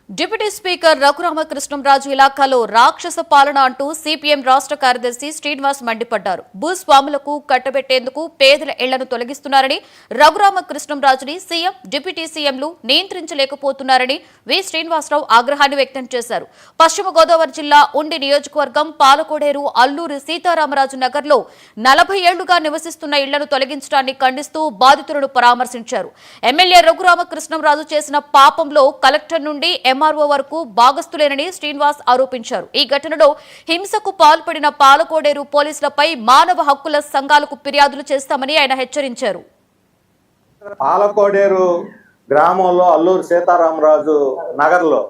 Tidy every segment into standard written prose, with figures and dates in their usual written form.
Deputy speaker Raghurama Krishnam Raju ఇలాఖాలో రాక్షస పాలన అంటూ సిపిఎం రాష్ట్ర కార్యదర్శి శ్రీనివాస్ మండిపడ్డారు. భూస్వాములకు కట్టబెట్టేందుకు పేదల ఇళ్లను తొలగిస్తున్నారని, రఘురామకృష్ణంరాజుని సీఎం, డిప్యూటీ సీఎంలు నియంత్రించలేకపోతున్నారని వి శ్రీనివాసరావు ఆగ్రహాన్ని వ్యక్తం చేశారు. పశ్చిమ గోదావరి జిల్లా ఉండి నియోజకవర్గం పాలకోడేరు అల్లూరి సీతారామరాజు నగర్లో 40 ఏళ్లుగా నివసిస్తున్న ఇళ్లను తొలగించడాన్ని ఖండిస్తూ బాధితులను పరామర్శించారు. ఎమ్మెల్యే రఘురామకృష్ణంరాజు చేసిన పాపంలో కలెక్టర్ నుండి ఎంఆర్ఓ వరకు భాగస్తులేనని శ్రీనివాస్ ఆరోపించారు. ఈ ఘటనలో హింసకు పాల్పడిన పాలకోడేరు పోలీసులపై మానవ హక్కుల సంఘాలకు ఫిర్యాదులు చేస్తామని ఆయన హెచ్చరించారు. పాలకోడేరు గ్రామంలో అల్లూరి సీతారామరాజు నగర్లో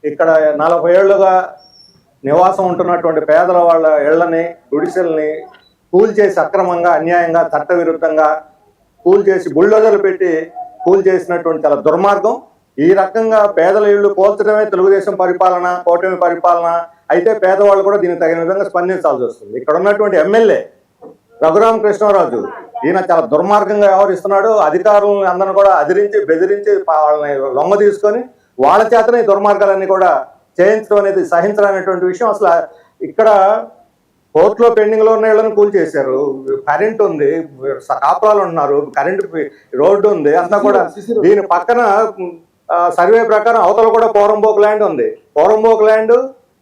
ఇక్కడ 40 ఏళ్లుగా నివాసం ఉంటున్నటువంటి పేదల వాళ్ళ ఇళ్లని, గుడిసెల్ని కూల్చేసి అక్రమంగా, అన్యాయంగా, చట్టవిరుద్ధంగా కూల్చేసి బుల్డోజర్లు పెట్టి కూల్చేసినటువంటి చాలా దుర్మార్గం. ఈ రకంగా పేదల ఇళ్లు కోల్చడమే తెలుగుదేశం పరిపాలన, కూటమి పరిపాలన అయితే పేదవాళ్ళు కూడా దీనికి తగిన విధంగా స్పందించాల్సి వస్తుంది. ఇక్కడ ఉన్నటువంటి ఎమ్మెల్యే రఘురామకృష్ణరాజు ఈయన చాలా దుర్మార్గంగా వ్యవహరిస్తున్నాడు. అధికారులను అందరిని కూడా అదిరించి, బెదిరించి వాళ్ళని లొంగ తీసుకొని వాళ్ళ చేతనే ఈ దుర్మార్గాలన్నీ కూడా చేయించడం అనేది సహించడనేటువంటి విషయం. అసలు ఇక్కడ కోర్టులో పెండింగ్ లో ఉన్న ఇళ్లను కూల్చేశారు. కరెంట్ ఉంది, కాపురాలు ఉన్నారు, కరెంటు రోడ్డు ఉంది, అంతా కూడా. దీని పక్కన సర్వే ప్రకారం అవతల కూడా పోరంబోక్ ల్యాండ్ ఉంది. పోరంబోక్ ల్యాండ్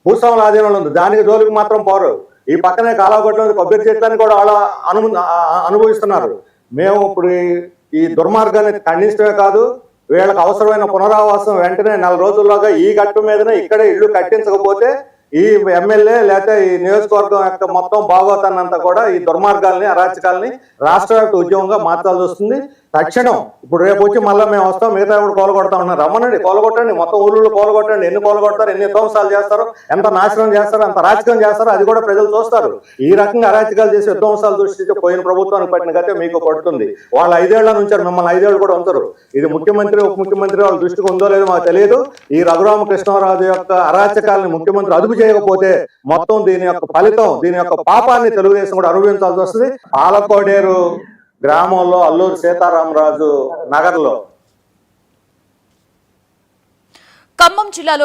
భూస్వాముల ఆధీనంలో ఉంది. దానికి జోలికి మాత్రం పోరు. ఈ పక్కనే కాలాగొట్ల కొబ్బరి చెట్లని కూడా వాళ్ళ అనుభవిస్తున్నారు. మేము ఇప్పుడు ఈ దుర్మార్గాన్ని ఖండించడమే కాదు, వీళ్ళకి అవసరమైన పునరావాసం వెంటనే 4 రోజుల్లోగా ఈ గట్టు మీదనే ఇక్కడే ఇల్లు కట్టించకపోతే ఈ ఎమ్మెల్యే లేకపోతే ఈ నియోజకవర్గం యొక్క మొత్తం భాగవతాన్నంతా కూడా ఈ దుర్మార్గాల్ని, అరాచకాలని రాష్ట్ర వ్యాప్త ఉద్యమంగా మార్చాల్సి వస్తుంది. తక్షణం ఇప్పుడు రేపు వచ్చి మళ్ళీ మేము వస్తాం, మిగతా కూడా కోలగొడతా ఉన్నారు. రమ్మనండి, కోలగొట్టండి, మొత్తం ఊళ్ళో కోలగొట్టండి. ఎన్ని కోలగొడతారు, ఎన్ని ధ్వంసాలు చేస్తారో, ఎంత నాశనం చేస్తారో, ఎంత రాజకీయం చేస్తారో అది కూడా ప్రజలు చూస్తారు. ఈ రకంగా అరాచకాలు చేసి విధ్వంసాలు సృష్టించి పోయిన ప్రభుత్వానికి పట్టిన గతే మీకు పడుతుంది. వాళ్ళు 5 ఏళ్ల ఉంచారు, మిమ్మల్ని 5 ఏళ్ళు కూడా ఉంచరు. ఇది ముఖ్యమంత్రి, ఉప ముఖ్యమంత్రి వాళ్ళ దృష్టికి ఉందో లేదో మాకు తెలియదు. ఈ రఘురామకృష్ణరాజు యొక్క అరాచకాలని ముఖ్యమంత్రి అదుపు చేయకపోతే మొత్తం దీని యొక్క ఫలితం, దీని యొక్క పాపాన్ని తెలుగుదేశం కూడా అనుభవించాల్సి వస్తుంది. పాలకోడేరు గ్రామంలో అల్లూరి సీతారామరాజు నగర్లో ఖమ్మం జిల్లాలో